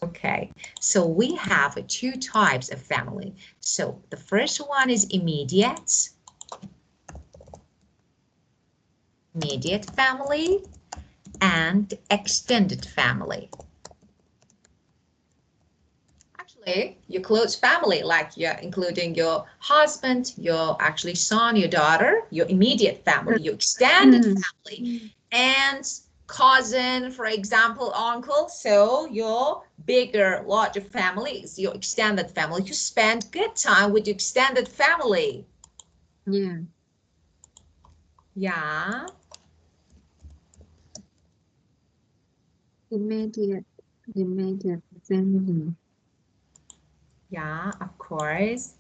Okay, so we have two types of family. So the first one is immediate family and extended family. Actually, your close family, like including your husband, your actually son, your daughter, your immediate family, your extended family, and cousin, for example, uncle. So your bigger, larger family is your extended family. You spend good time with your extended family. Yeah. Yeah. Immediate family. Yeah, of course.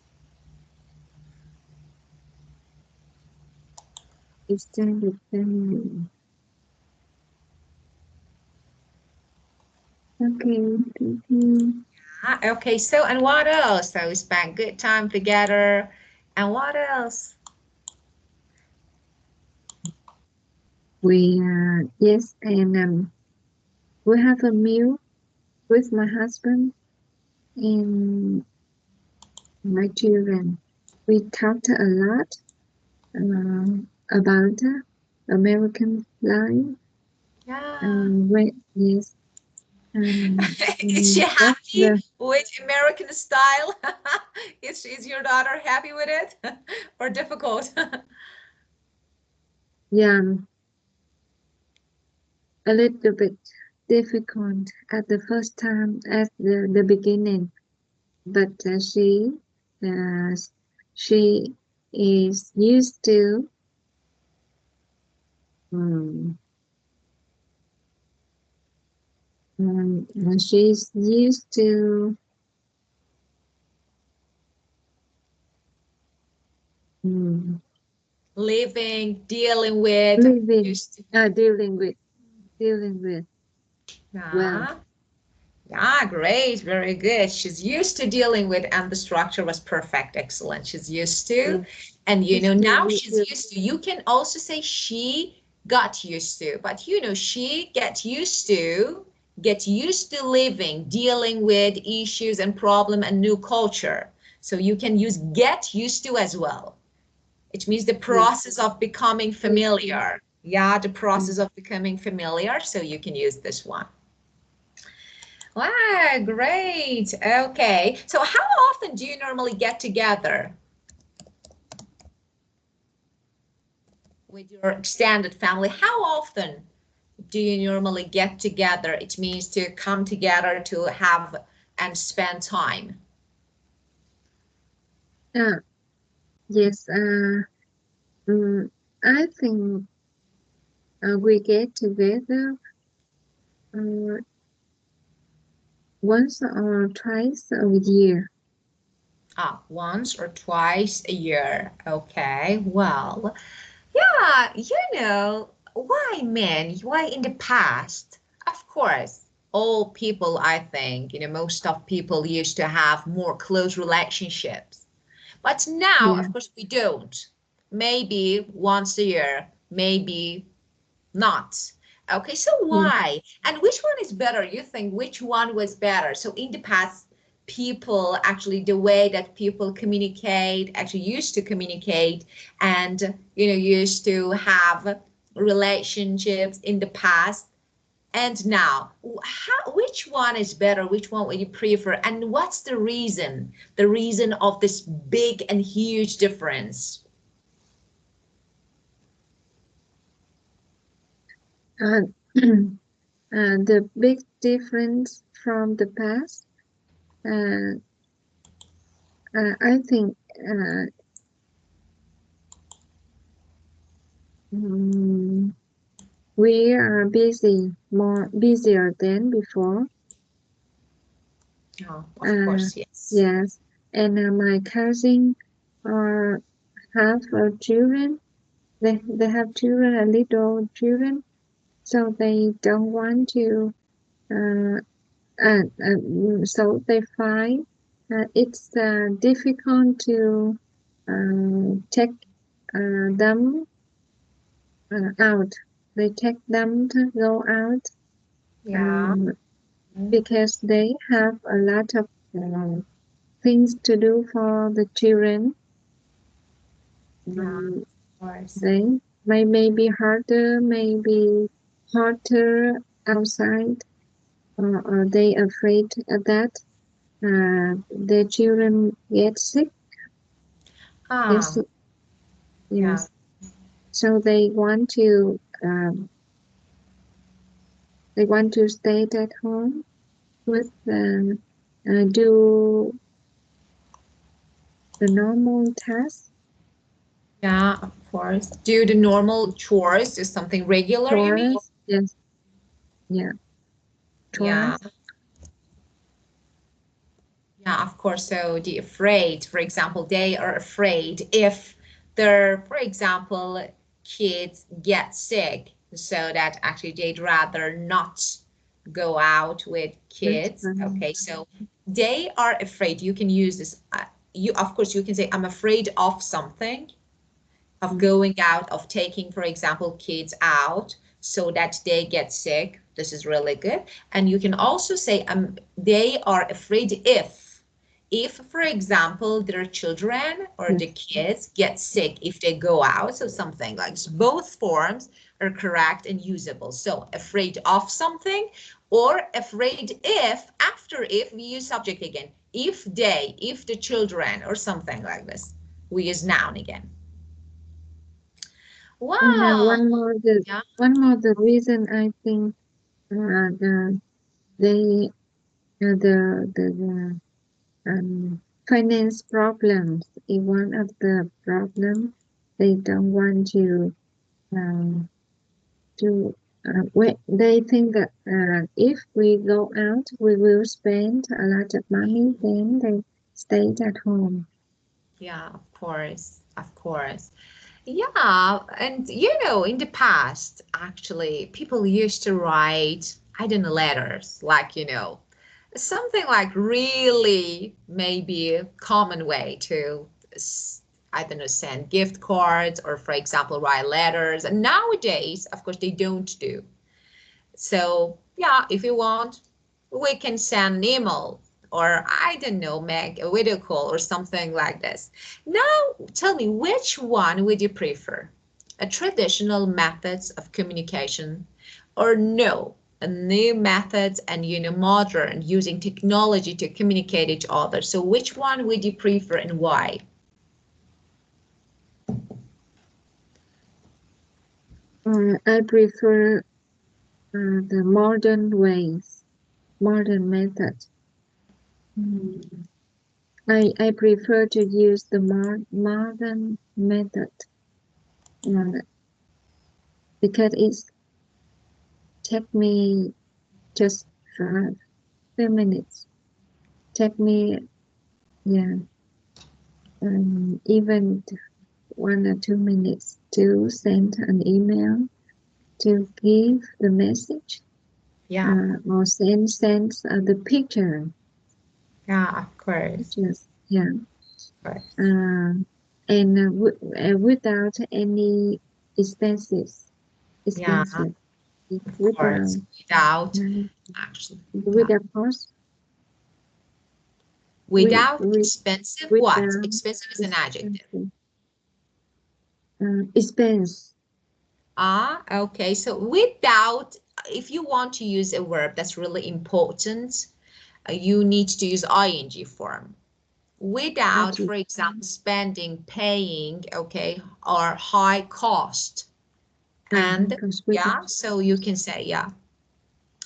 Extended family. Okay, thank you. Okay, so and what else? So we spent good time together. And what else? We yes, and we have a meal with my husband and my children. We talked a lot about American life. Yeah. Yes, Is she what's happy the with American style? Is your daughter happy with it or difficult? yeah, a little bit difficult at the first time at the beginning, but uh, she is used to um, she's used to um, Living, dealing with, living, used to. dealing with well. Yeah. Yeah, great, very good. She's used to dealing with, and the structure was perfect, excellent. She's used to, Yeah, and used to now live she's with used to. You can also say she got used to, but she get used to living, dealing with issues and problem and new culture. So you can use get used to as well. It means the yes, process of becoming used to. familiar. Yeah, the Mm. process of becoming familiar. So you can use this one. Wow, great. Okay. So how often do you normally get together with your extended family? How often do you normally get together? It means to come together to have and spend time. Uh, yes, mm, I think we get together uh, once or twice a year. Once or twice a year. Okay. Well, yeah, why men? Why in the past? Of course, all people, I think, most of people used to have more close relationships. But now, Yeah, of course, we don't. Maybe once a year, maybe not. Okay, so yeah. why? And which one is better? You think which one was better? So in the past, people actually, the way that people communicate, actually used to communicate and, used to have relationships in the past and now, which one is better? Which one would you prefer? And what's the reason? The reason of this big and huge difference? Uh, the big difference from the past, uh, I think mm, we are more busier than before. Oh, of Uh, course, yes. yes, and my cousin are have children. They have children, little children, so they don't want to. Uh, so they find it's difficult to take them out. They take them to go out Yeah. um, because they have a lot of things to do for the children. Yeah, of course. They may be harder, maybe hotter outside, or they afraid of that their children get sick. Ah, yeah, Yes. So they want to stay at home with do the normal tasks, yeah, of course. Do the normal chores is something regular, you mean? chores. Yes, yeah, Yeah, chores. yeah, of course. So the afraid, for example, they are afraid if their, for example, kids get sick, so that actually they'd rather not go out with That's kids. fine. Okay, so they are afraid. You can use this. You, of course, you can say, I'm afraid of something, of going out, of taking, for example, kids out so that they get sick. This is really good. And you can also say, they are afraid if, for example, their children or the Yes. kids get sick if they go out. So something like both forms are correct and usable. So afraid of something, or afraid if, after if, we use subject again. If they, if the children, or something like this. We use noun again. And Wow. Yeah. one more the reason I think the they the finance problems is one of the problems. They don't want um, to they think that if we go out, we will spend a lot of money. Then they stay at home. Yeah, of course. Of course. Yeah, and in the past, actually, people used to write, I don't know, letters, like, something like really maybe a common way to, I don't know, send gift cards or, for example, write letters. And nowadays, of course, they don't do. So yeah, if you want, we can send an email, or I don't know, make a video call or something like this. Now, tell me, which one would you prefer? A traditional methods of communication, or no, a new methods and modern using technology to communicate each other? So which one would you prefer and why? I prefer the modern ways, modern methods. Mm. I prefer to use the modern method uh, because it's take me just 5 minutes. Take me, yeah, even 1 or 2 minutes to send an email, to give the message, Yeah, or send the picture, yeah, of course. pictures, yeah, Of course. and without any expenses, Yeah, expensive, of course. without Without, uh, actually, yeah. without cost, Without with expensive what? without Expensive is an adjective. expensive expense. Ah, okay. So without, if you want to use a verb that's really important, you need to use ing form. Without, Adjective. for example, spending, paying, okay, or high cost. And Because yeah, so you can say, yeah,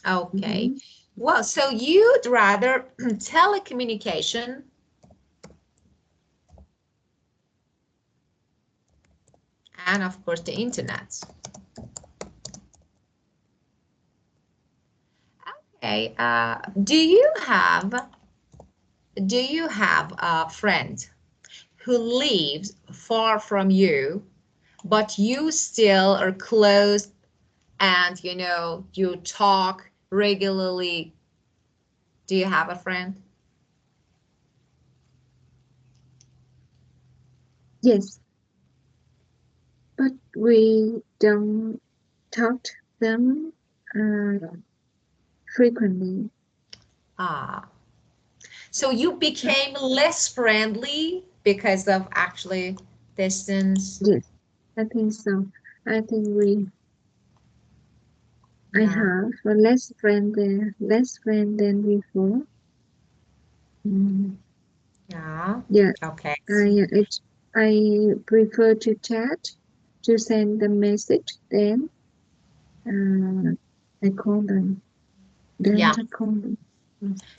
okay. mhm. Well, so you'd rather telecommunication and of course the internet. Okay, do you have a friend who lives far from you, but you still are close and you talk regularly? Do you have a friend? Yes, but we don't talk to them frequently. Ah, so you became less friendly because of actually distance? Yes, I think so. I think I Yeah. have a less friend than before. Mm, Yeah. yeah, Okay. I prefer to chat, to send the message, then I call them. Then Yeah. I call them.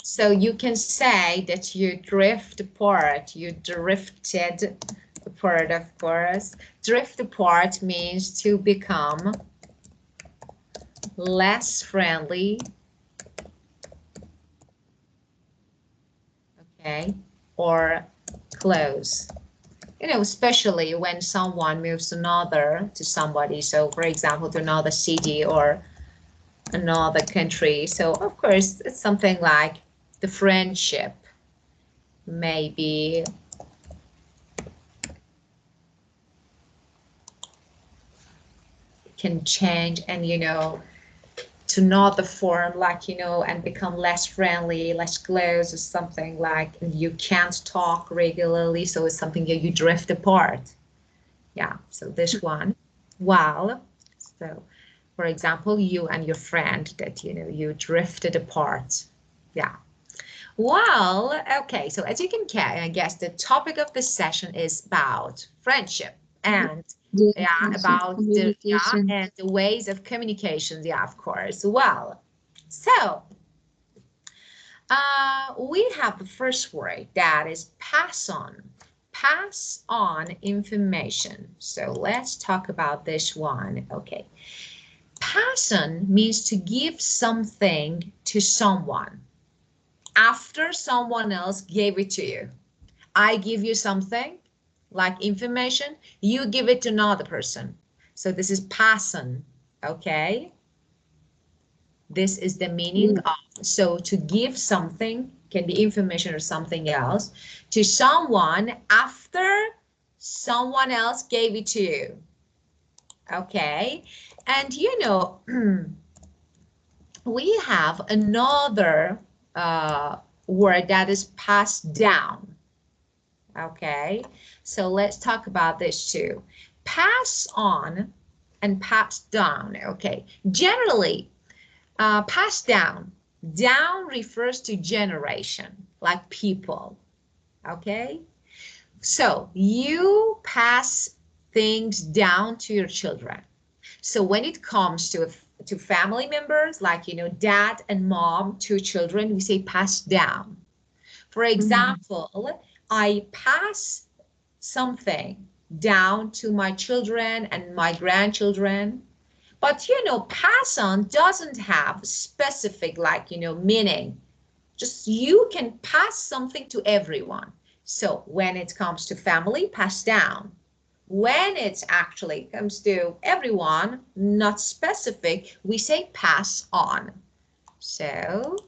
So you can say that you drift apart. You drifted apart, of course. Drift apart means to become less friendly, okay, or close. You know, especially when someone moves to somebody. So, for example, to another city or another country. So, of course, it's something like the friendship maybe can change and, you know, to not the form like, you know, and become less friendly, less close, or something like, and you can't talk regularly. So it's something that you drift apart. Yeah, so this one, well, so for example, you and your friend that, you know, you drifted apart. Yeah. Well, okay, so as you can I guess the topic of this session is about friendship and Yeah, yeah, friendship, about the yeah, communication. and the ways of communications, yeah, of course. Well, so we have the first word that is pass on. Pass on information. So let's talk about this one. Okay. Pass on means to give something to someone after someone else gave it to you. I give you something like information, you give it to another person. So this is pass on. Okay. This is the meaning Yeah. of, so to give something can be information or something else to someone after someone else gave it to you. Okay. And you know, we have another word that is passed down. Okay. So let's talk about this too. Pass on and pass down. Okay. Generally, passed down. Down refers to generation, like people. Okay? So you pass things down to your children. So when it comes to family members, like, you know, dad and mom, two children, we say pass down. For Mm. example, I pass something down to my children and my grandchildren. But you know, pass on doesn't have specific like, you know, meaning. Just you can pass something to everyone. So when it comes to family, pass down. When it actually comes to everyone, not specific, we say pass on. So,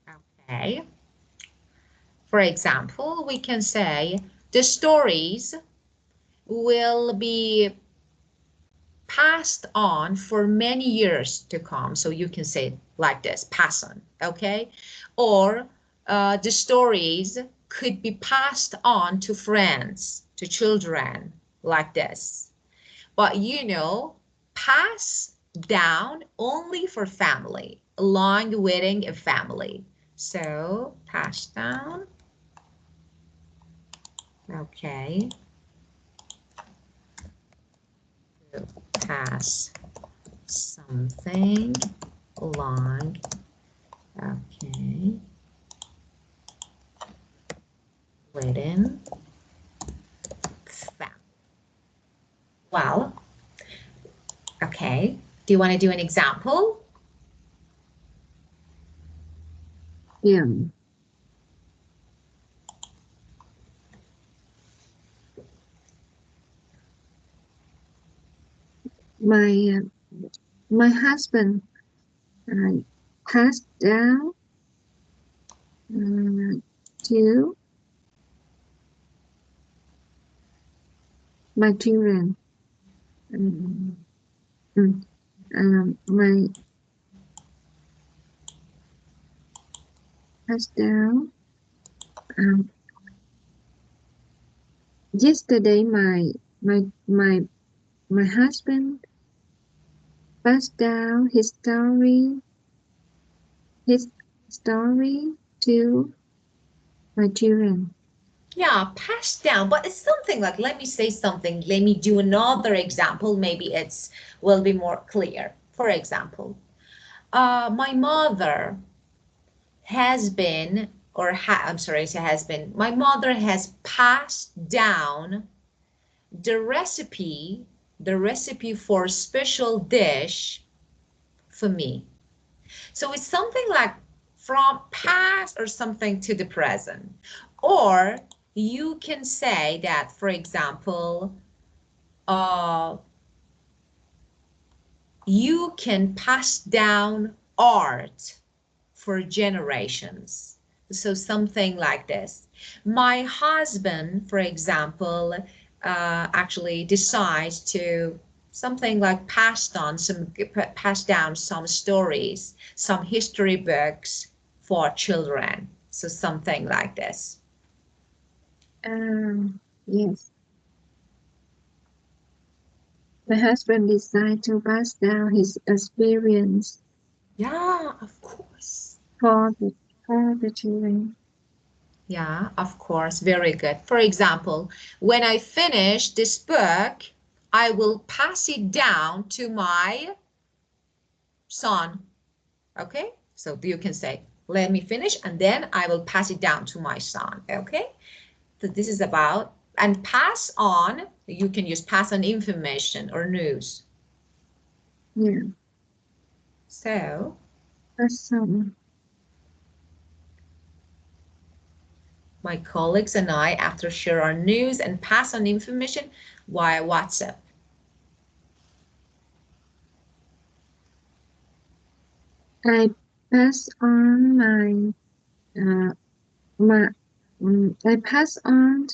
okay. For example, we can say the stories will be passed on for many years to come. So you can say like this, pass on, okay? Or the stories could be passed on to friends, to children, like this. But you know, pass down only for family, along with a family. So pass down, okay, so pass something along. Okay, written family. Well, okay. Do you want to do an example? Yeah. My my husband uh, passed down uh, to my children. My passed down. Yesterday, my husband passed down his story to my children. Yeah, passed down, but it's something like, let me say something, let me do another example, maybe it's will be more clear. For example, my mother has been, I'm sorry, it has been, my mother has passed down the recipe for a special dish for me. So it's something like from past or something to the present. Or you can say that, for example, you can pass down art for generations. So something like this. My husband, for example, actually decides to something like pass down some stories, some history books for children. So something like this. Yes. My husband decided to pass down his experience. Yeah, of course. For the children. Yeah, of course. Very good. For example, when I finish this book, I will pass it down to my son. Okay, so you can say, let me finish, and then I will pass it down to my son. Okay, so this is about, and pass on, you can use pass on information or news. Yeah. So Pass on. My colleagues and I, after share our news and pass on information via WhatsApp. I pass on I pass on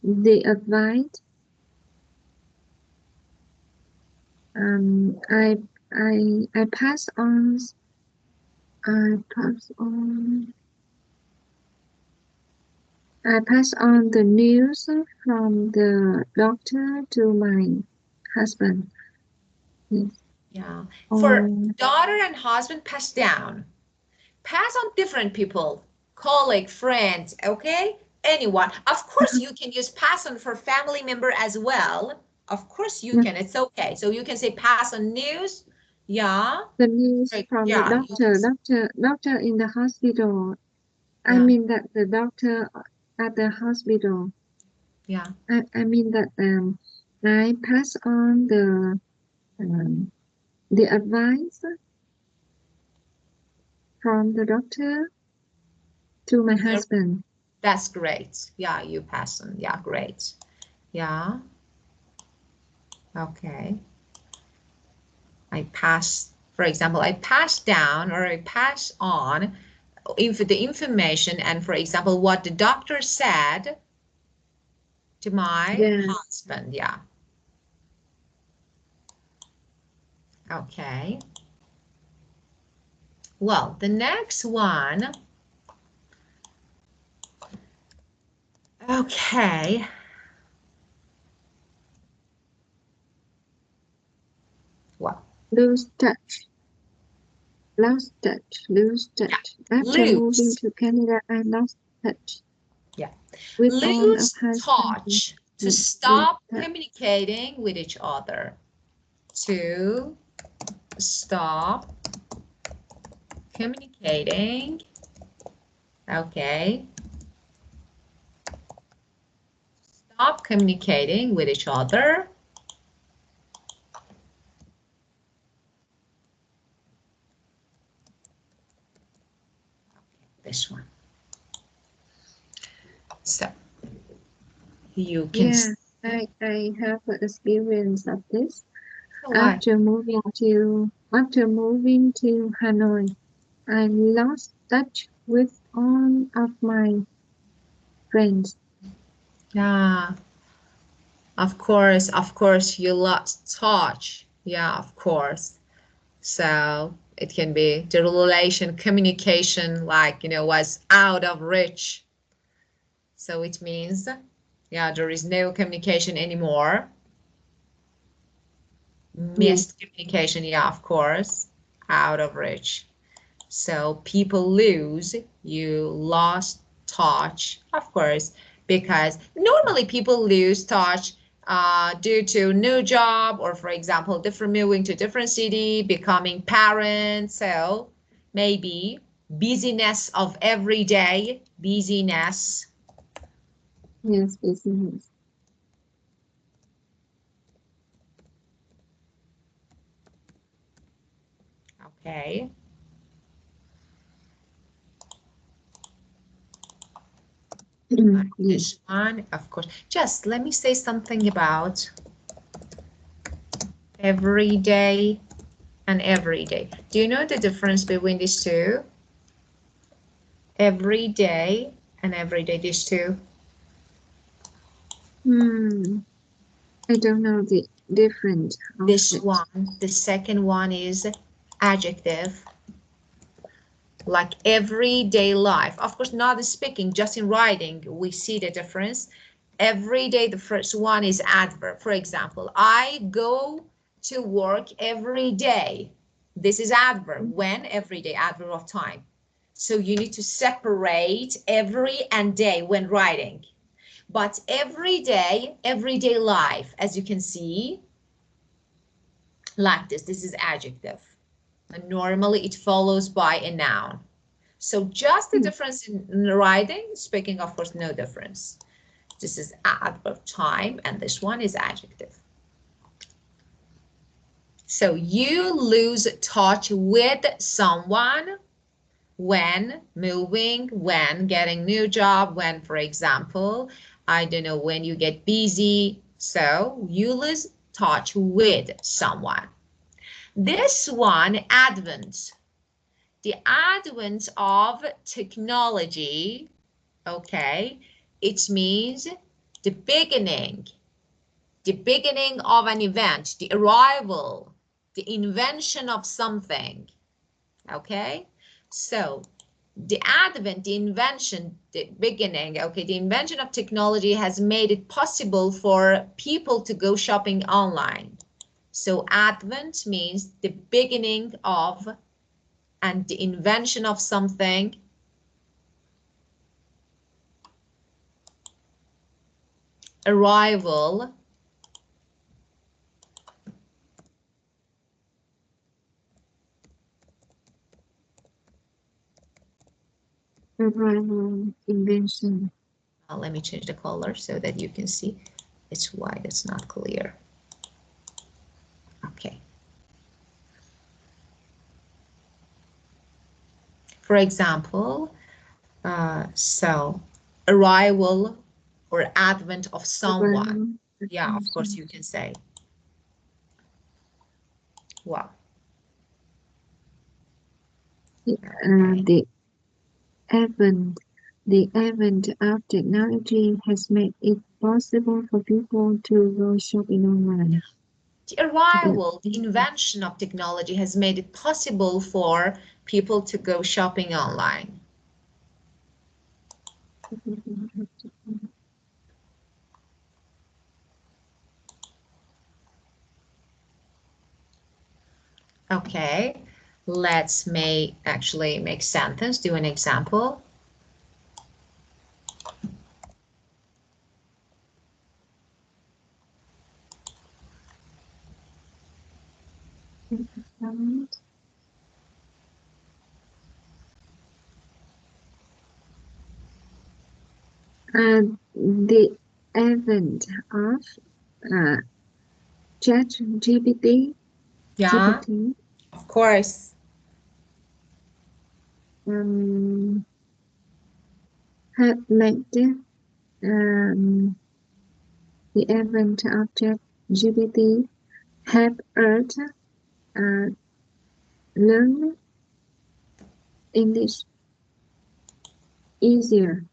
the advice. I pass on. I pass on. I pass on the news from the doctor to my husband. Yes. Yeah. For daughter and husband, pass down. Pass on different people, colleague, friends, okay? Anyone. Of course, you can use pass on for family member as well. Of course you can. It's okay. So you can say pass on news. Yeah. The news Like, from yeah, the doctor in the hospital. yeah. I mean that the doctor at the hospital. Yeah. I mean that I pass on the advice from the doctor to my husband. That's great. Yeah, you pass on. Yeah, great. Yeah. Okay. For example, I pass down or I pass on the information and, for example, what the doctor said to my husband. Yeah. Okay. Well, the next one. Okay. Well. Lose touch. Lost touch. Lose touch. Yeah. After moving to Canada, I lost touch. Yeah. With all of Lose touch. To stop communicating with each other. To stop communicating. Okay. Stop communicating with each other. Okay, this one. So you can. Yeah, I have an experience of this. So After moving to Hanoi, I lost touch with all of my friends. Yeah. Of course, you lost touch. Yeah, of course. So it can be the relation, communication, like, was out of reach. So it means, yeah, there is no communication anymore. Yes. Missed communication, yeah, of course, out of reach. So people lose, you lost touch, of course, because normally people lose touch due to new job, or for example, different moving to different city, becoming parents. So maybe busyness of every day, busyness. Yes, business. Okay. Yes. This one, of course. Just let me say something about every day and every day. Do you know the difference between these two? Every day and every day, these two. I don't know the difference of This it. one, the second one is adjective, like everyday life. Of course, not in speaking, just in writing, we see the difference. Every day, the first one is adverb. For example, I go to work every day. This is adverb. When? Every day, adverb of time. So you need to separate every and day when writing. But everyday life, as you can see, like this is adjective. And normally it follows by a noun. So just the difference in writing, speaking, of course, no difference. This is adverb time, and this one is adjective. So you lose touch with someone when moving, when getting new job, when, for example, I don't know, when you get busy. So you lose touch with someone. This one, advent. The advent of technology, okay, it means the beginning of an event, the arrival, the invention of something, okay? So the advent, the invention, the beginning, okay, the invention of technology has made it possible for people to go shopping online. So advent means the beginning of and the invention of something. Arrival, Arrival, invention. let me change the color so that you can see. It's white, it's not clear. Okay. For example, so arrival or advent of someone. Arrival, Yeah, of course invention. you can say. Wow. Okay. The advent, the advent of technology has made it possible for people to go shopping online. The arrival, the invention of technology has made it possible for people to go shopping online. Okay, let's actually make sentence, do an example. The advent of ChatGPT, Yeah, GPT, of course. have made the advent of ChatGPT have earned learn English easier.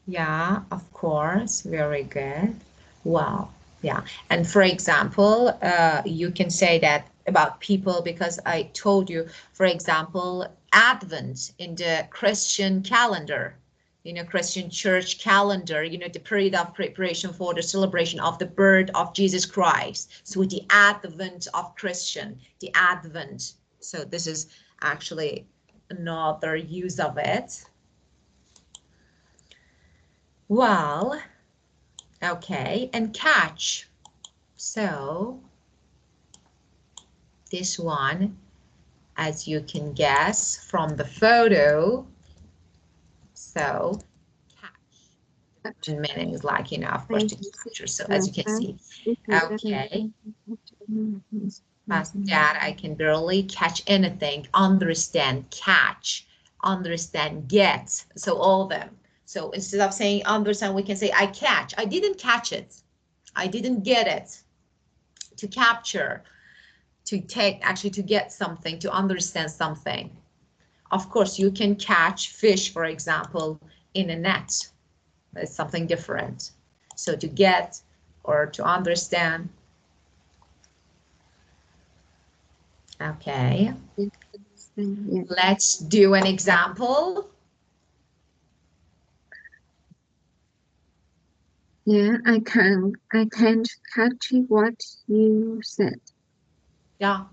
Yeah, of course. Very good. Wow. Yeah, and for example, you can say that about people because I told you, for example, Advent in the Christian calendar, Christian church calendar, the period of preparation for the celebration of the birth of Jesus Christ. So the Advent of Christian, the Advent. So this is actually another use of it. Well, okay, and catch. So this one, as you can guess from the photo, so catch meanings like, of course, to capture. So as you can see, okay, past that I can barely catch anything, understand, catch, understand, get. So all of them. So instead of saying understand, we can say I catch. I didn't catch it. I didn't get it. To capture, to take, actually to get something, to understand something. Of course, you can catch fish, for example, in a net. It's something different. So to get or to understand. Okay. Let's do an example. Yeah, I can't catch what you said. Yeah.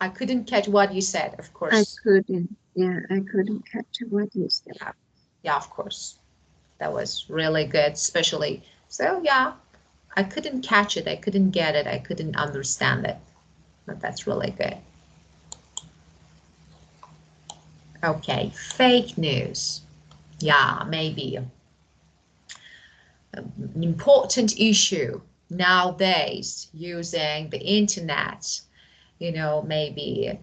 I couldn't catch what you said, of course. I couldn't. Yeah, I couldn't catch what you said. Yeah, of course. That was really good, especially. So yeah, I couldn't catch it. I couldn't get it. I couldn't understand it. But that's really good. Okay, fake news. Yeah, maybe an important issue nowadays using the internet, maybe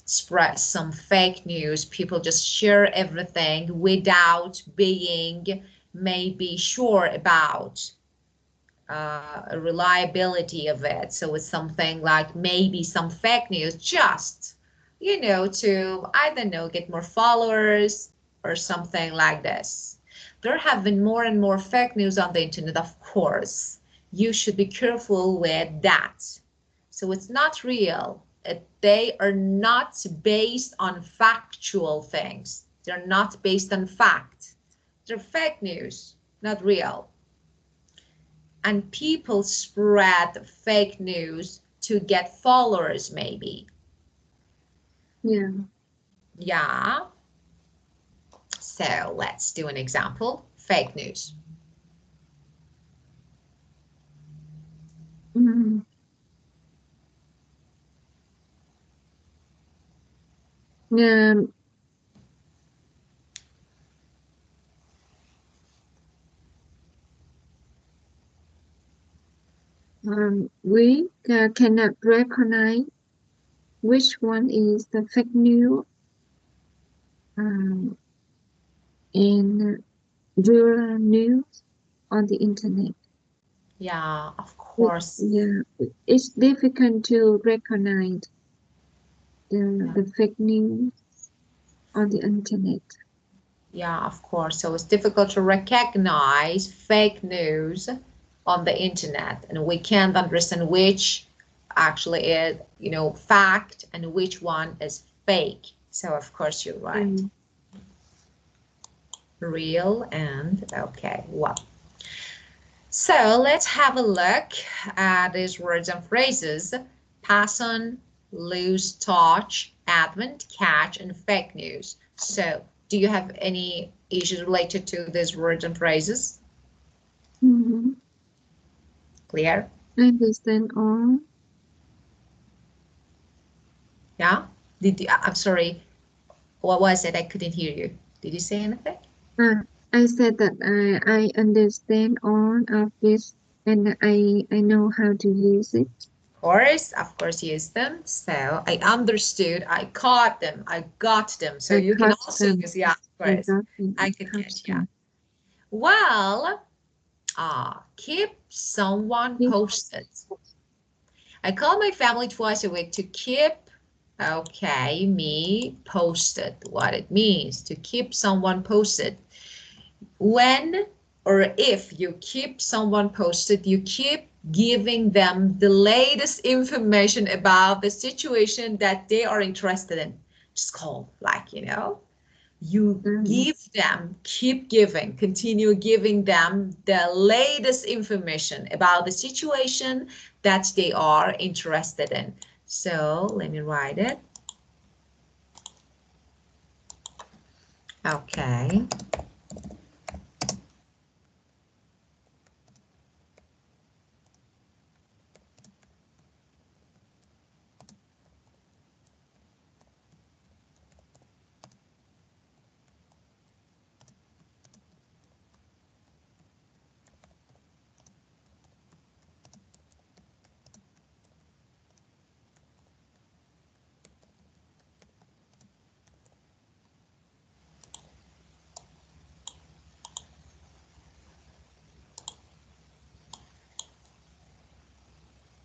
spread some fake news. People just share everything without being maybe sure about reliability of it. So it's something like maybe some fake news just, to, I don't know, get more followers or something like this. There have been more and more fake news on the internet, of course. You should be careful with that. So it's not real. They are not based on factual things. They're not based on fact. They're fake news, not real. And people spread fake news to get followers, maybe. Yeah. Yeah. So let's do an example. Fake news. We cannot recognize which one is the fake news in real news on the internet. Yeah, of course. Yeah, it's difficult to recognize the fake news on the internet. Yeah, of course. So it's difficult to recognize fake news on the internet, and we can't understand which actually is, fact and which one is fake. So of course you're right. Real and okay, well. So let's have a look at these words and phrases. Pass on, lose touch, advent, catch, and fake news. So do you have any issues related to these words and phrases? Clear? I understand all. Yeah? I'm sorry, what was it? I couldn't hear you. Did you say anything? I said that I understand all of this and I know how to use it. Of course, use them. So I understood, I caught them, I got them. So you can also use, yeah, of course. I could catch, yeah. Well, keep someone posted. I call my family twice a week to keep, okay, me posted. What it means to keep someone posted. When or if you keep someone posted, you keep giving them the latest information about the situation that they are interested in. Just call, like, you know, you give them, keep giving, continue giving them the latest information about the situation that they are interested in. So let me write it. Okay.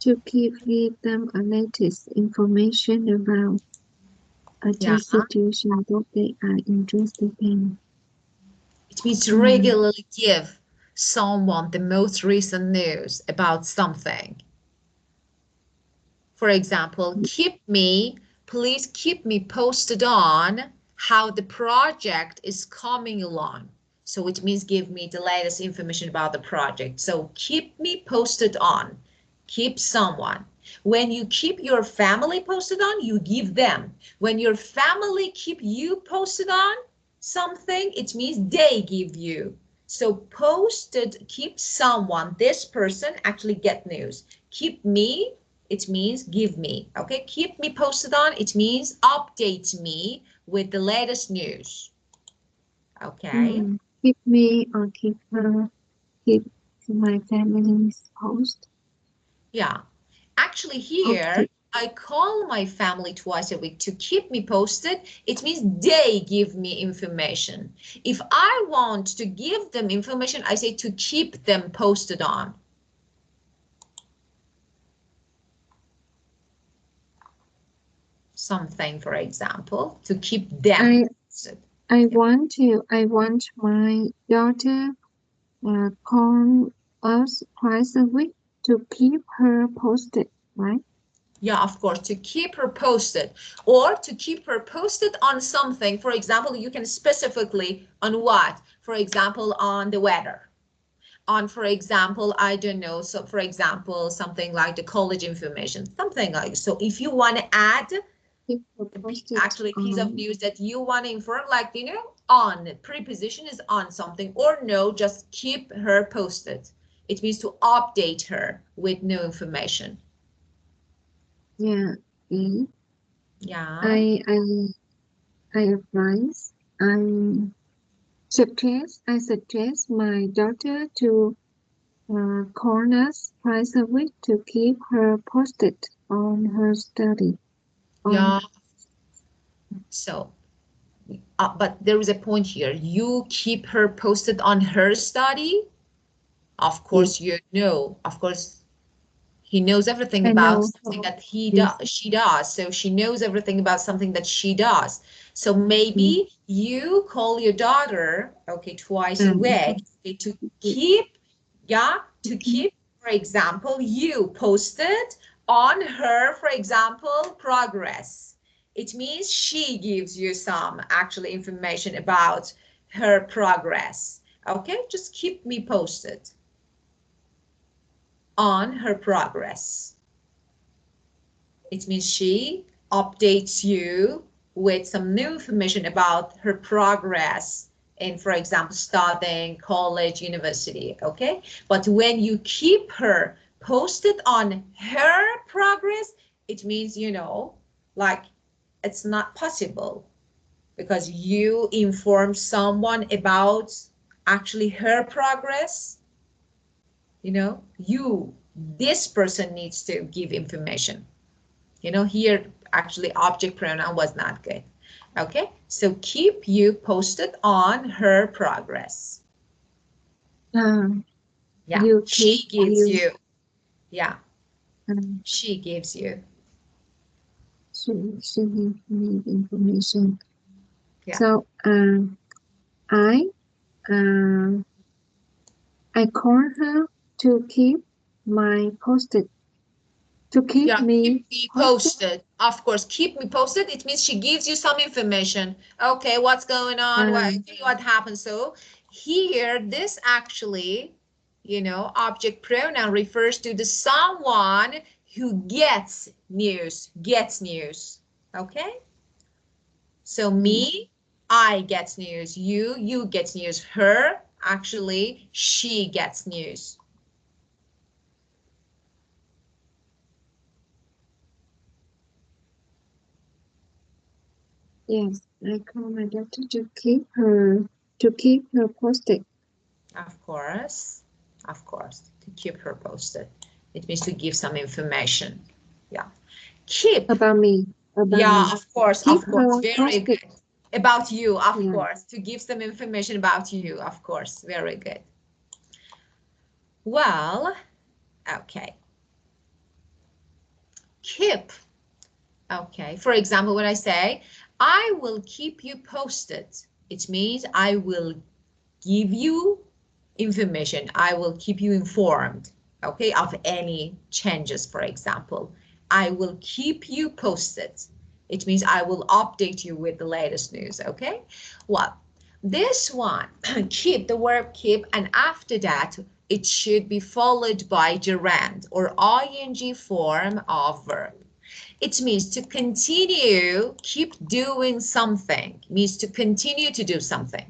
To give them a latest information about the situation that they are interested in. It means to regularly give someone the most recent news about something. For example, please keep me posted on how the project is coming along. So it means give me the latest information about the project. So keep me posted on, keep someone. When you keep your family posted on, you give them. When your family keep you posted on something, it means they give you. So posted, keep someone, this person actually get news. Keep me, it means give me, okay? Keep me posted on, it means update me with the latest news, okay? Keep me or keep her, keep my family's post. Yeah, actually here, I call my family twice a week to keep me posted. It means they give me information. If I want to give them information, I say to keep them posted on. Something, for example, to keep them posted. I want my daughter call us twice a week to keep her posted, right? Yeah, of course, to keep her posted or to keep her posted on something. For example, you can specifically on what? For example, on the weather. On, for example, I don't know. So, for example, something like the college information, something like. So, if you want to add actually a piece of news that you want to inform, like, you know, on preposition is on something, or no, just keep her posted. It means to update her with new information. Yeah. Yeah. I advise. I suggest my daughter to call us twice a week to keep her posted on her study. Yeah. So, but there is a point here. You keep her posted on her study. Of course, you know. Of course, he knows everything about something that she does. So she knows everything about something that she does. So maybe you call your daughter, okay, twice a week, okay, to keep, for example, you posted on her, for example, progress. It means she gives you some actually information about her progress. Okay, just keep me posted on her progress. It means she updates you with some new information about her progress in, for example, studying, college, university, okay? But when you keep her posted on her progress, it means, you know, like it's not possible because you inform someone about actually her progress. You know, this person needs to give information. You know, here actually object pronoun was not good. Okay, so keep you posted on her progress. Yeah, she gives you. Yeah, she gives you. She gives me information. Yeah. So I I call her to keep my posted. To keep Yeah, me keep me posted. Of course, keep me posted. It means she gives you some information. Okay, what's going on? What happened? So here, this actually, you know, object pronoun refers to the someone who gets news, Okay? So me, I get news. You get news. Her, actually, she gets news. Yes, I call my daughter to keep her posted. Of course, to keep her posted. It means to give some information. Yeah. Keep. About me. Yeah, of course, Keep her Very posted. good. About you, of Yeah. course. To give some information about you, of course. Very good. Well, okay. Keep. Okay. For example, when I say, I will keep you posted, it means I will give you information. I will keep you informed, okay, of any changes, for example. I will keep you posted. It means I will update you with the latest news, okay? Well, this one, keep, the verb keep, and after that, it should be followed by gerund or ing form of verb. It means to continue, keep doing something, means to continue to do something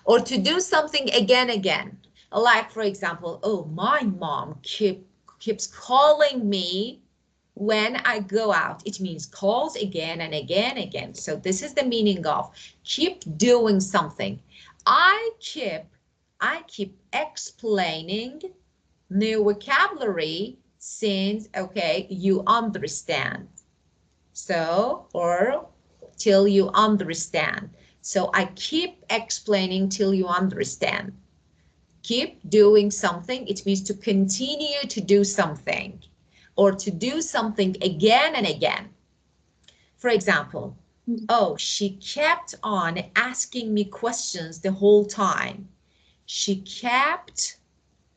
or to do something again. Like, for example, oh, my mom keeps calling me when I go out. It means calls again and again. So this is the meaning of keep doing something. I keep explaining new vocabulary since, okay, you understand. So, or till you understand. So I keep explaining till you understand. Keep doing something, it means to continue to do something or to do something again and again. For example, oh, she kept on asking me questions the whole time. She kept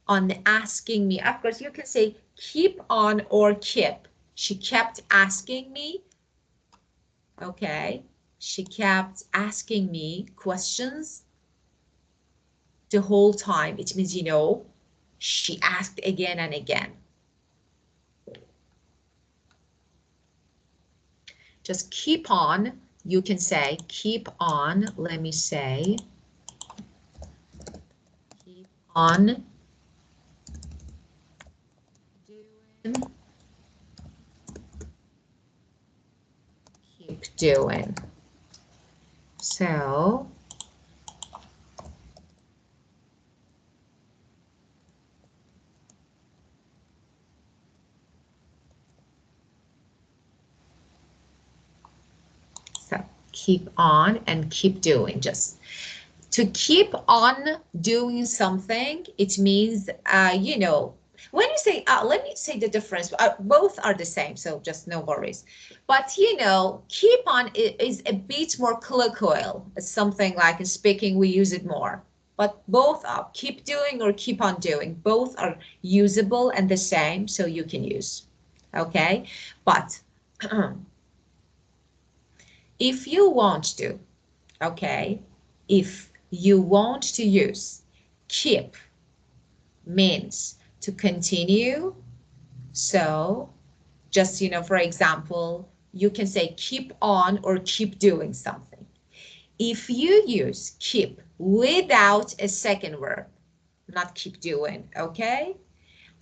on asking me. Of course, you can say keep on or keep. She kept asking me. Okay, she kept asking me questions the whole time. It means, you know, she asked again and again. Just keep on. You can say keep on. Let me say keep on doing. Keep doing. So keep on and keep doing. Just to keep on doing something, it means, you know, when you say, let me say the difference, both are the same, so just no worries. But, you know, keep on is a bit more colloquial. It's something like in speaking, we use it more. But both are keep doing or keep on doing. Both are usable and the same, so you can use. Okay, but if you want to, okay, if you want to use keep means to continue. So just, you know, for example, you can say keep on or keep doing something. If you use keep without a second verb, not keep doing, okay?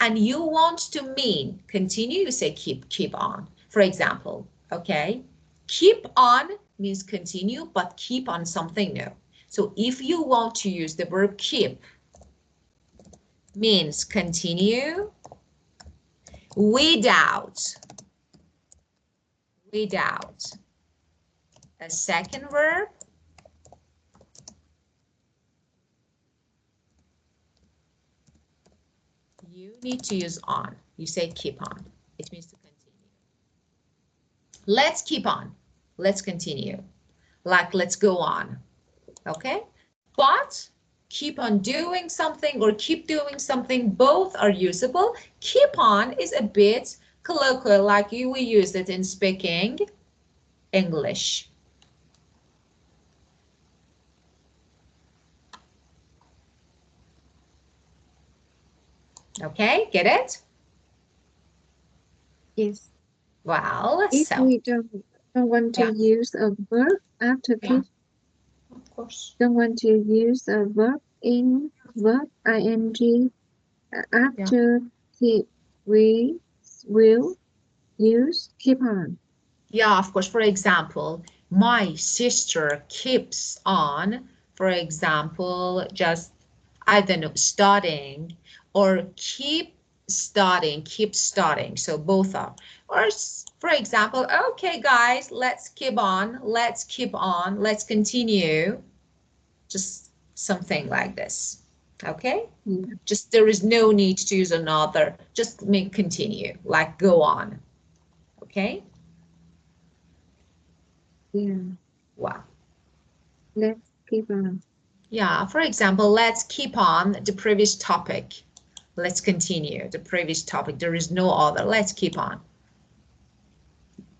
And you want to mean continue, you say keep on. For example, okay? Keep on means continue, but keep on something new. So if you want to use the verb keep, means continue without a second verb, you need to use on. You say keep on. It means to continue. Let's keep on. Let's continue. Like let's go on. Okay? But keep on doing something or keep doing something, both are usable. Keep on is a bit colloquial, like we use it in speaking English. Okay, get it? Yes. Well, If so we don't want to use a verb after keep, of course. don't want to use a verb in verb ing after keep, we will use keep on. Yeah, of course. For example, my sister keeps on, for example, just, I don't know, studying, or keep studying. So both are. Or for example, okay, guys, let's keep on, let's continue. Just something like this. Okay? Yeah. Just there is no need to use another. Just make continue, like go on. Okay? Yeah. Wow. Let's keep on. Yeah, for example, let's keep on the previous topic. Let's continue the previous topic. There is no other. Let's keep on.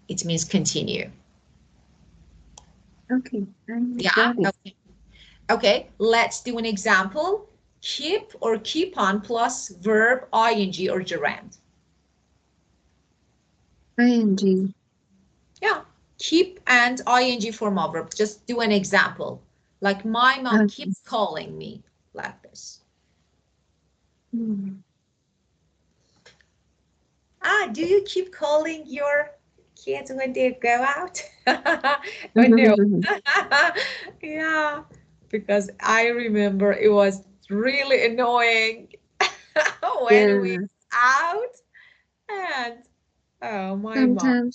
It means continue. Okay, I Yeah, got it. okay. Okay, let's do an example. Keep or keep on plus verb ing or gerund. Ing. Yeah, keep and ing form of verb. Just do an example. Like my mom Okay. keeps calling me, like this. Do you keep calling your kids when they go out? Or no? Yeah, because I remember it was really annoying when we Yeah. out, and oh, my mom.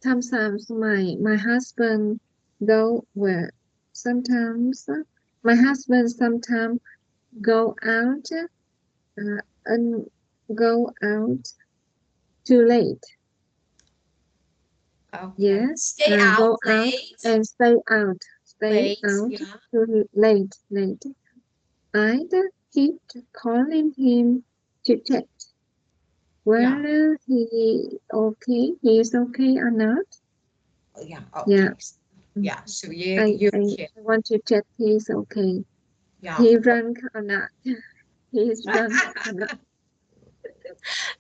Sometimes my husband go where sometimes my husband sometimes go out and go out too late. Okay. Yes, Stay out go out late. and stay out Yeah. too late. I'd keep calling him to check Yeah. whether he's okay or not. Yeah. Yeah. Okay. Yeah. So you I, you I can. want to check he's okay. Yeah. He drunk or not. He's drunk or not.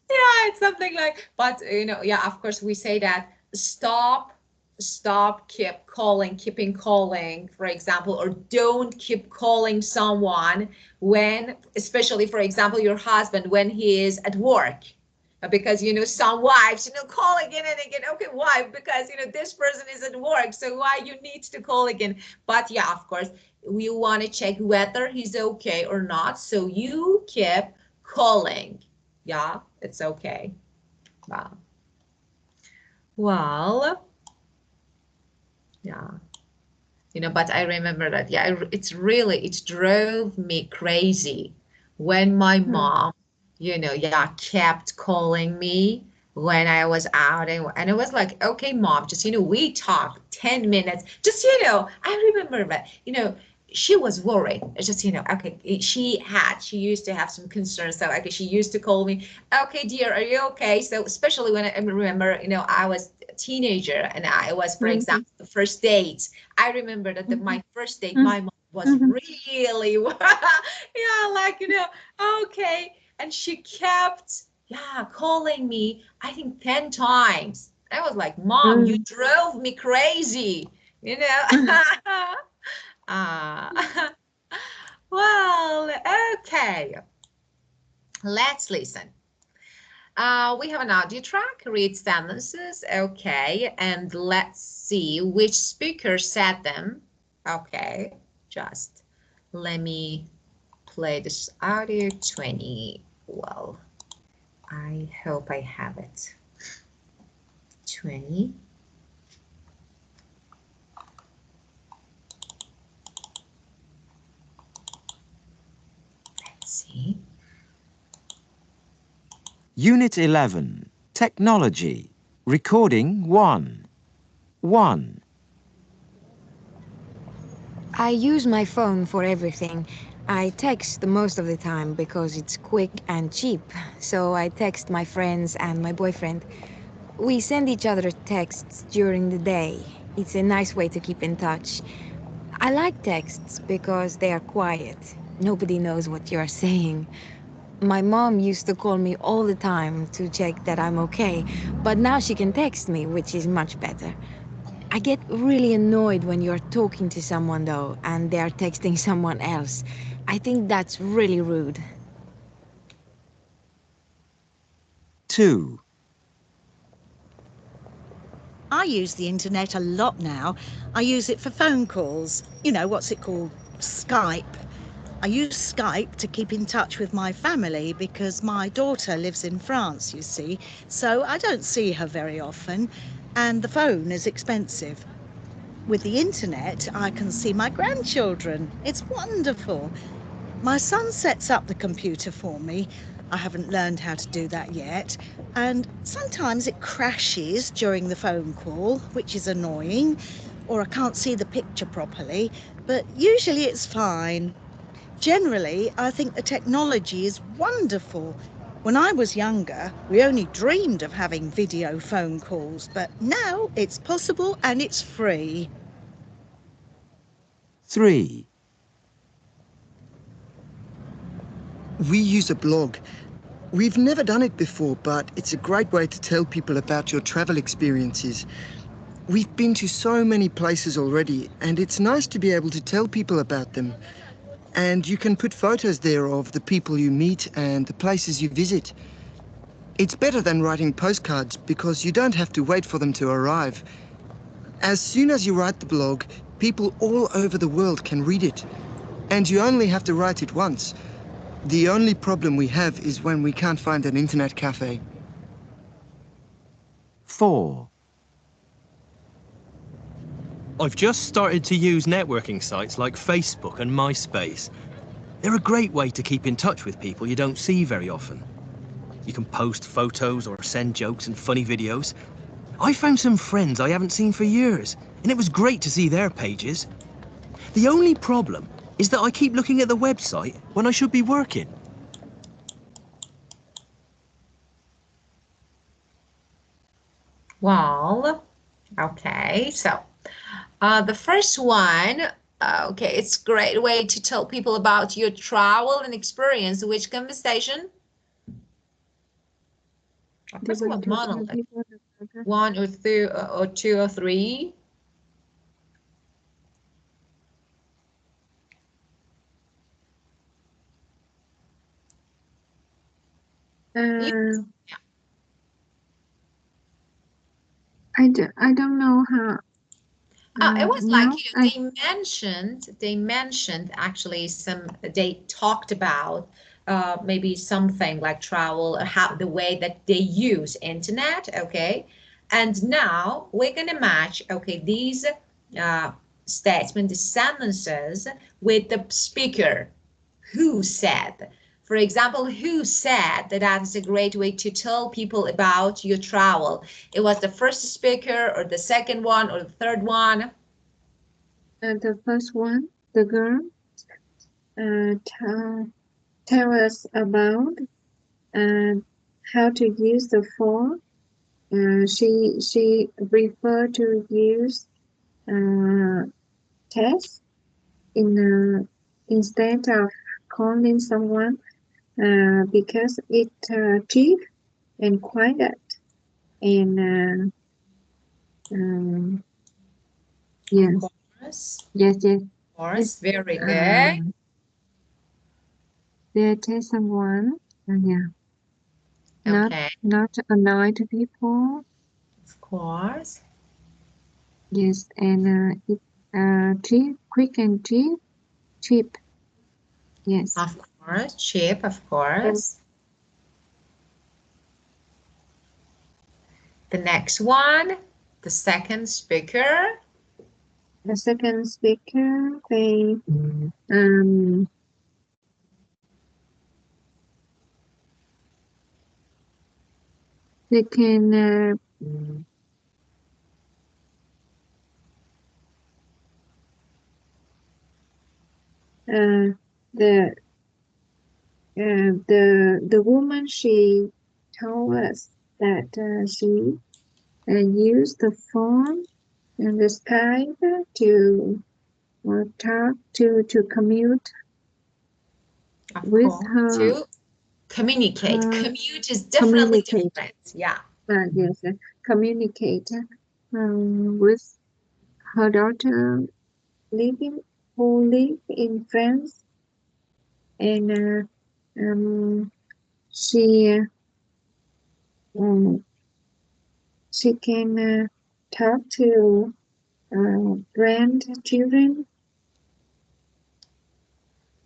Yeah, it's something like, but yeah, of course we say that stop, keeping calling, for example, or don't keep calling someone when, especially for example, your husband when he is at work. Because some wives call again and again. Okay, why? Because this person is at work, so why you need to call again? But yeah, of course we want to check whether he's okay or not, so you keep calling. Yeah, it's okay. Wow. Well, yeah. But I remember that, yeah, it drove me crazy when my mom, yeah, kept calling me when I was out, and it was like, okay, mom, just, we talked 10 minutes, just, I remember that, she was worried. It's just, okay, she used to have some concerns. So, okay, she used to call me, okay, dear, are you okay? So, especially when I remember, I was a teenager and I was, for example, the first date. I remember that my first date, my mom was really, yeah, like, okay. And she kept, yeah, calling me, I think 10 times. I was like, Mom, you drove me crazy, Well, okay. Let's listen. We have an audio track, read sentences, okay, and let's see which speaker said them. Okay, just let me play this audio 20. Well, I hope I have it. 20. Let's see. Unit 11, Technology, Recording 1. 1. I use my phone for everything. I text most of the time because it's quick and cheap. So I text my friends and my boyfriend. We send each other texts during the day. It's a nice way to keep in touch. I like texts because they are quiet. Nobody knows what you're saying. My mom used to call me all the time to check that I'm okay, but now she can text me, which is much better. I get really annoyed when you're talking to someone, though, and they're texting someone else. I think that's really rude. 2. I use the internet a lot now. I use it for phone calls. You know, what's it called? Skype. I use Skype to keep in touch with my family because my daughter lives in France, you see, so I don't see her very often, and the phone is expensive. With the internet, I can see my grandchildren. It's wonderful. My son sets up the computer for me. I haven't learned how to do that yet, and sometimes it crashes during the phone call, which is annoying, or I can't see the picture properly, but usually it's fine. Generally, I think the technology is wonderful. When I was younger, we only dreamed of having video phone calls, but now it's possible and it's free. 3. We use a blog. We've never done it before, but it's a great way to tell people about your travel experiences. We've been to so many places already, and it's nice to be able to tell people about them. And you can put photos there of the people you meet and the places you visit. It's better than writing postcards because you don't have to wait for them to arrive. As soon as you write the blog, people all over the world can read it. And you only have to write it once. The only problem we have is when we can't find an internet cafe. 4. I've just started to use networking sites like Facebook and MySpace. They're a great way to keep in touch with people you don't see very often. You can post photos or send jokes and funny videos. I found some friends I haven't seen for years, and it was great to see their pages. The only problem is that I keep looking at the website when I should be working. Well, okay, so the first one, okay, it's a great way to tell people about your travel and experience. Which conversation? First of all, monologue. 1 or 2 or 2 or 3. I don't know how. It was No, like they mentioned actually they talked about maybe something like travel, how the way that they use internet, okay? And now we're gonna match, okay, these statements, the sentences with the speaker who said. For example, who said that that is a great way to tell people about your travel? It was the first speaker or the second one or the third one? the first one, the girl, tell us about how to use the phone. She preferred to use text instead of calling someone because it's cheap and quiet and yes. Of course. Yes. Of course. Very good. They tell someone, yeah. Okay. Not annoy people. Of course. Yes, and it's cheap, quick and cheap. Yes. Of course. Cheap, of course. The next one, the second speaker. The second speaker, they can the the woman, she told us that she used the phone and the Skype to talk to commute Of with course, her. to communicate. Commute is definitely Communicate. different. Yeah. Yes, communicate with her daughter who live in France, and she um, she can talk to grandchildren.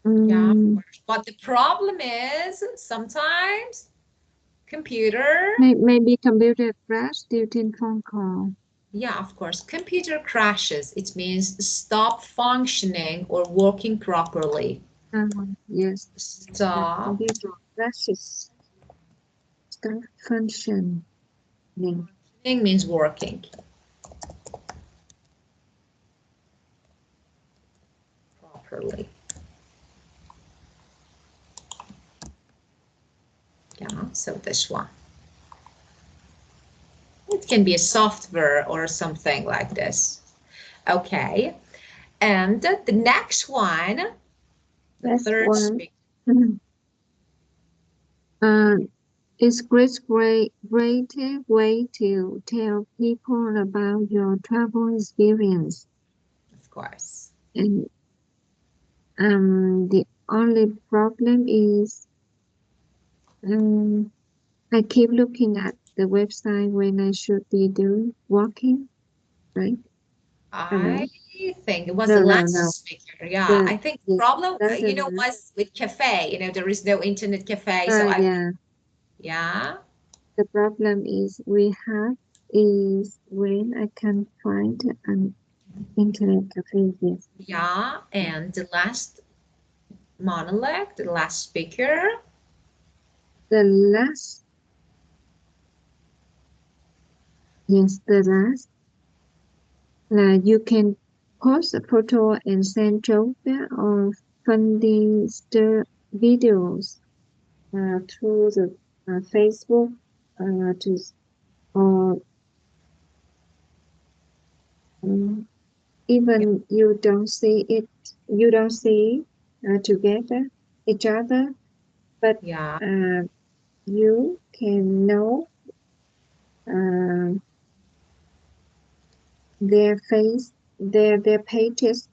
Yeah, of course. But the problem is sometimes computer. Maybe computer crash due to phone call. Yeah, of course. Computer crashes. It means stop functioning or working properly. Yes. Stop. Computer crashes. Stop functioning. Functioning means working properly. Yeah, so this one. It can be a software or something like this. Okay. And the next one, the third speaker. It's great way to tell people about your travel experience. Of course. And the only problem is I keep looking at the website when I should be doing walking, right? I think it was the last speaker. Yeah, I think the problem, was with cafe. There is no internet cafe. So yeah. The problem is when I can't find an internet cafe. Yes. Yeah, and the last monologue, the last speaker. The last. You can post a photo and send Joker or funny videos through the Facebook or even you don't see together each other, but yeah, you can know their face, their pages.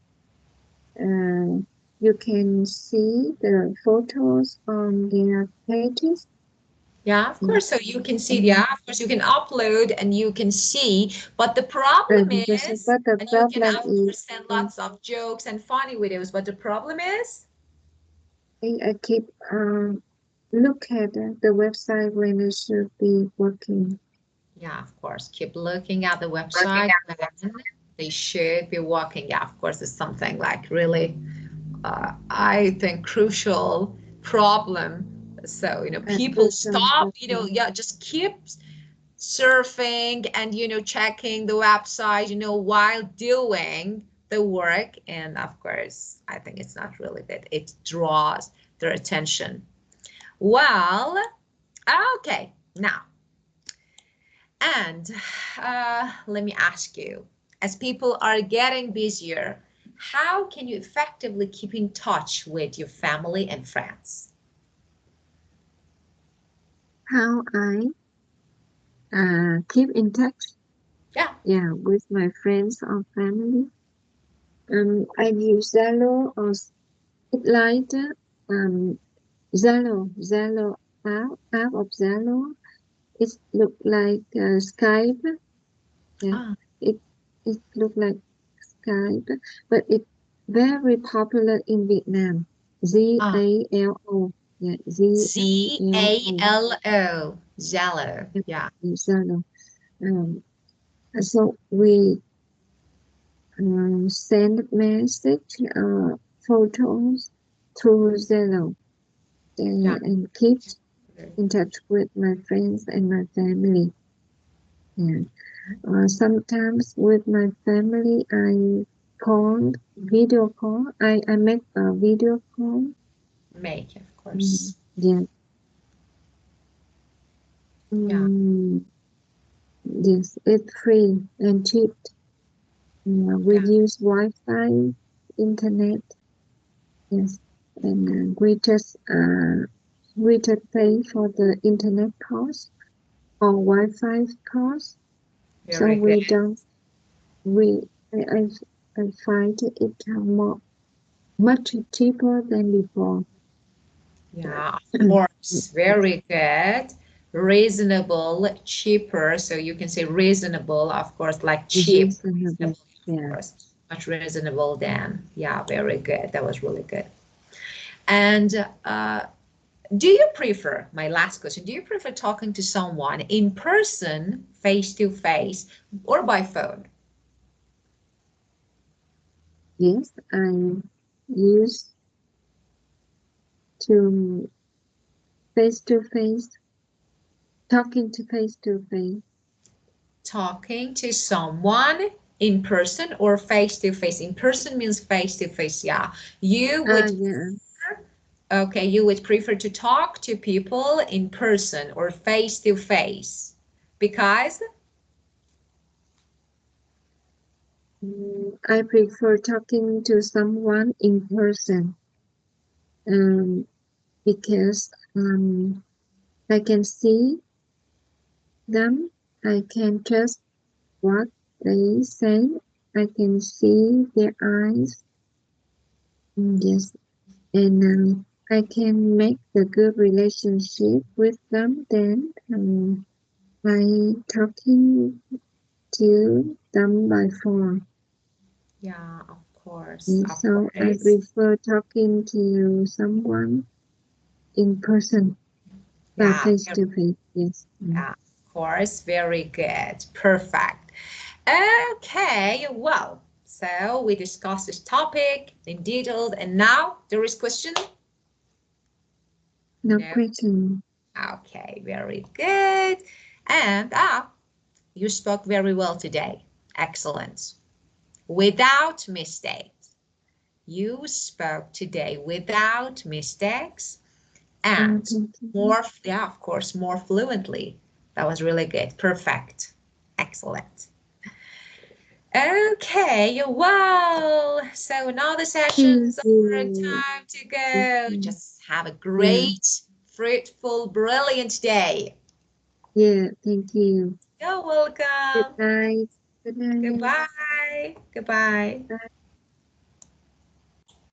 You can see the photos on their pages. Yeah, of course. So you can see, yeah, of course you can upload and you can see, but the problem is, and you can of course send lots of jokes and funny videos, but the problem is, I keep look at the website when I should be working. Yeah, of course, keep looking at the website when they should be working. Yeah, of course, it's something like really, I think, crucial problem. So, people stop, just keep surfing and checking the website while doing the work, and of course I think it's not really that it draws their attention. Well, okay, now, and let me ask you, as people are getting busier, how can you effectively keep in touch with your family and friends? How I keep in touch with my friends or family. I use Zalo or like Zalo app of Zalo. It look like Skype. Yeah, it look like Skype, but it's very popular in Vietnam. ZALO. Yeah, ZALO. Zalo. Yeah. Zalo. So we send message photos through Zalo and keep in touch with my friends and my family. Yeah. Sometimes with my family, I video call. I make a video call Make, of course. Yeah. Yeah. Yes, it's free and cheap. We Yeah. use Wi-Fi, internet. Yes, and we just pay for the internet cost or Wi-Fi cost. So Very we good. don't. I find it much cheaper than before. Yeah, of course. Very good. Reasonable, cheaper. So you can say reasonable, of course, like cheap. Reasonable. Reasonable, of Yeah. course. Much reasonable than. Yeah, very good. That was really good. And do you prefer, my last question, do you prefer talking to someone in person, face to face, or by phone? Yes, I used to face to face, talking to face to face. Talking to someone in person or face to face? In person means face to face. Yeah. You would, Yeah. okay, you would prefer to talk to people in person or face to face because? I prefer talking to someone in person because I can see them. I can trust what they say. I can see their eyes. Yes, and I can make a good relationship with them. Then by talking to them by phone. Yeah, of course, Yes, of so I course. prefer talking to someone in person. Yeah, Face to face, yes. yeah, of course. Very good. Perfect. Okay, well, so we discussed this topic in detail, and now there is question? No No. question. Okay, very good. And you spoke very well today. Excellent. Without mistakes. You spoke today without mistakes and more, yeah, of course, more fluently. That was really good. Perfect. Excellent. Okay, well, so now the session's over, time to go. Just have a great, fruitful, brilliant day. Yeah, thank you. You're Good welcome. night. Good night. Goodbye. Goodbye. Bye.